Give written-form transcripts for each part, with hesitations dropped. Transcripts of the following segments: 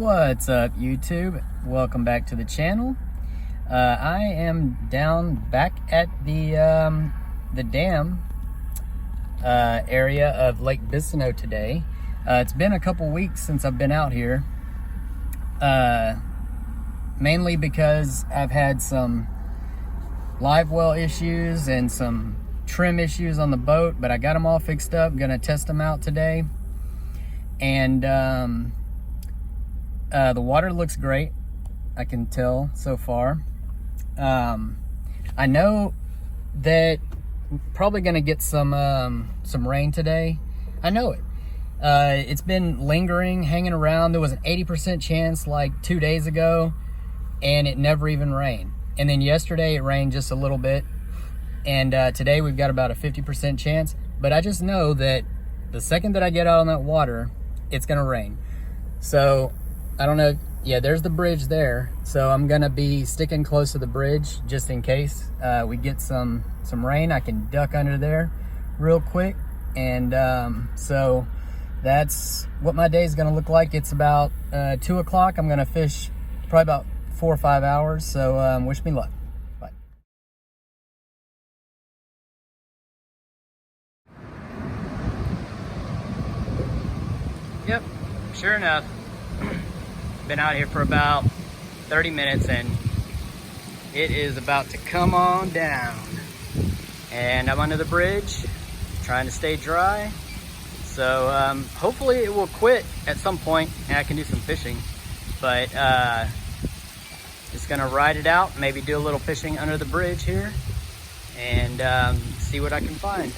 What's up, YouTube? Welcome back to the channel. I am down back at the dam area of Lake Bistineau today. It's been a couple weeks since I've been out here, mainly because I've had some live well issues and some trim issues on the boat, but I got them all fixed up. Gonna test them out today. And the water looks great, I can tell so far. I know that we're probably gonna get some rain today. I know it. It's been lingering, hanging around. There was an 80% chance like 2 days ago, and it never even rained. And then yesterday it rained just a little bit, and today we've got about a 50% chance. But I just know that the second that I get out on that water, it's gonna rain. So I don't know. Yeah, there's the bridge there. So I'm gonna be sticking close to the bridge just in case we get some rain. I can duck under there real quick. And so that's what my day is gonna look like. It's about 2 o'clock. I'm gonna fish probably about 4 or 5 hours. So wish me luck. Bye. Yep, sure enough. Been out here for about 30 minutes and it is about to come on down. And I'm under the bridge, trying to stay dry. So hopefully it will quit at some point and I can do some fishing. But just gonna ride it out, maybe do a little fishing under the bridge here and see what I can find.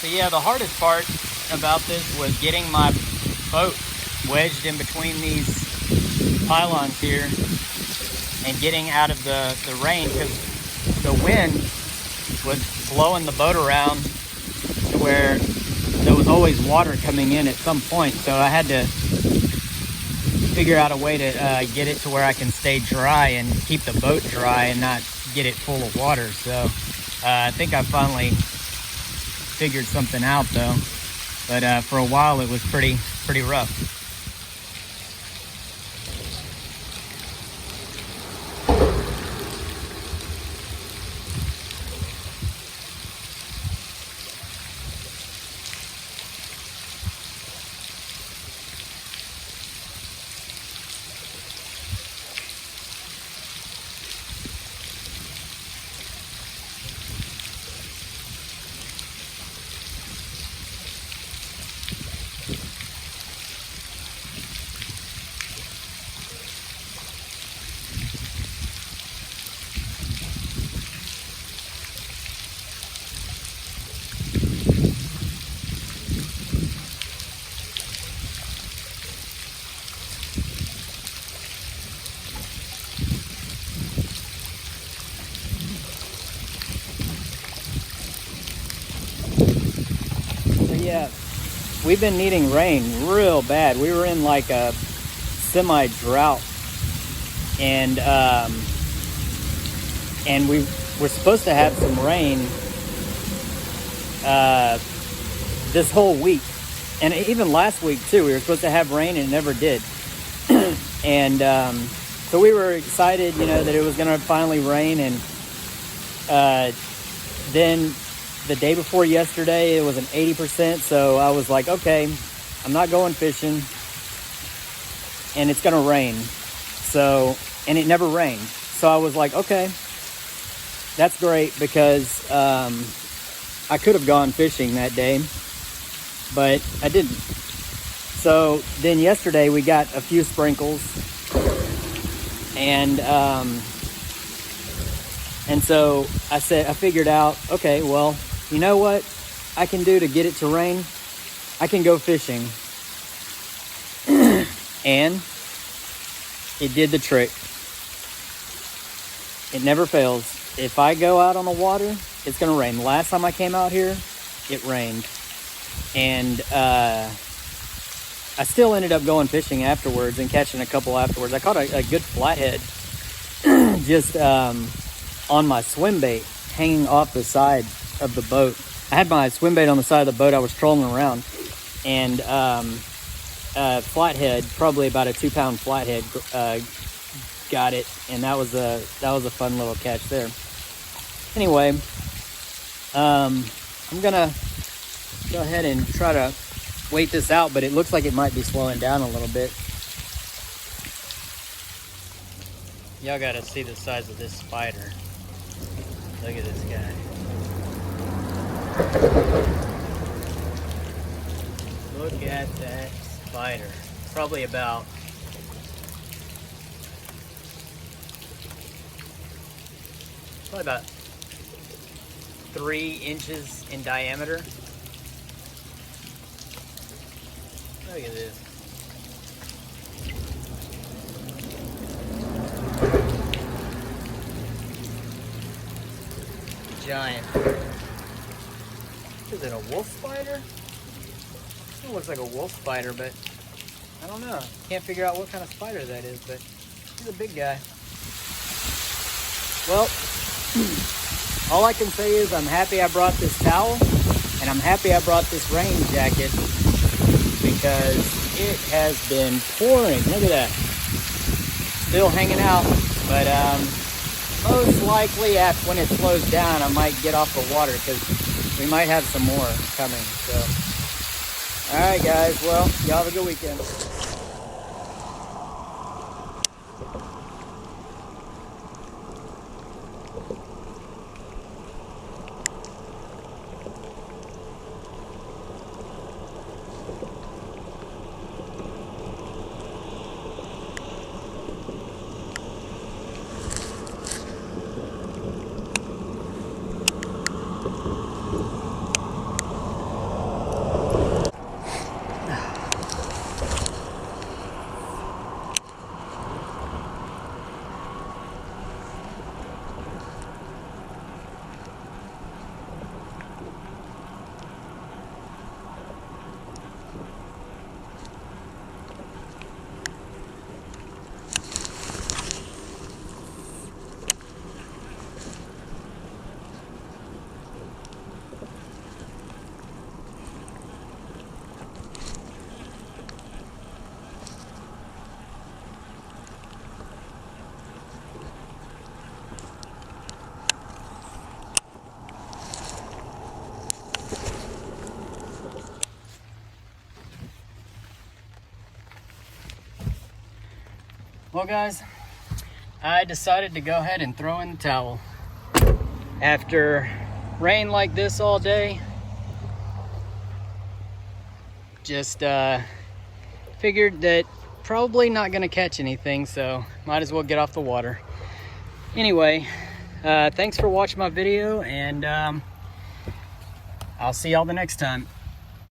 So yeah, the hardest part about this was getting my boat wedged in between these pylons here and getting out of the rain, because the wind was blowing the boat around to where there was always water coming in at some point. So I had to figure out a way to get it to where I can stay dry and keep the boat dry and not get it full of water. So I think I finally figured something out though, but for a while it was pretty rough. Yeah, we've been needing rain real bad. We were in like a semi-drought, and we were supposed to have some rain this whole week, and even last week too. We were supposed to have rain and it never did. And so we were excited, you know, that it was going to finally rain, and then the day before yesterday, it was an 80%. So I was like, okay, I'm not going fishing and it's going to rain. So, and it never rained. So I was like, okay, that's great, because I could have gone fishing that day, but I didn't. So then yesterday we got a few sprinkles, and so I figured out, okay, well, you know what I can do to get it to rain? I can go fishing. And it did the trick. It never fails. If I go out on the water, it's going to rain. The last time I came out here, it rained. And I still ended up going fishing afterwards and catching a couple afterwards. I caught a good flathead just on my swim bait, hanging off the side of the boat. I had my swim bait on the side of the boat. I was trolling around, and flathead, probably about a 2-pound flathead, got it, and that was a fun little catch there. Anyway, I'm gonna go ahead and try to wait this out, but it looks like it might be slowing down a little bit. Y'all gotta see the size of this spider. Look at this guy. Look at that spider. Probably about probably about 3 inches in diameter. Look at this. Giant. Is it a wolf spider? It looks like a wolf spider, but I don't know. Can't figure out what kind of spider that is, but he's a big guy. Well, all I can say is I'm happy I brought this towel, and I'm happy I brought this rain jacket, because it has been pouring. Look at that. Still hanging out, but most likely when it slows down, I might get off the water, because we might have some more coming. So, all right, guys. Well, y'all have a good weekend. Well, guys, I decided to go ahead and throw in the towel. After rain like this all day, just figured that probably not gonna catch anything, so might as well get off the water. Anyway, thanks for watching my video, and I'll see y'all the next time.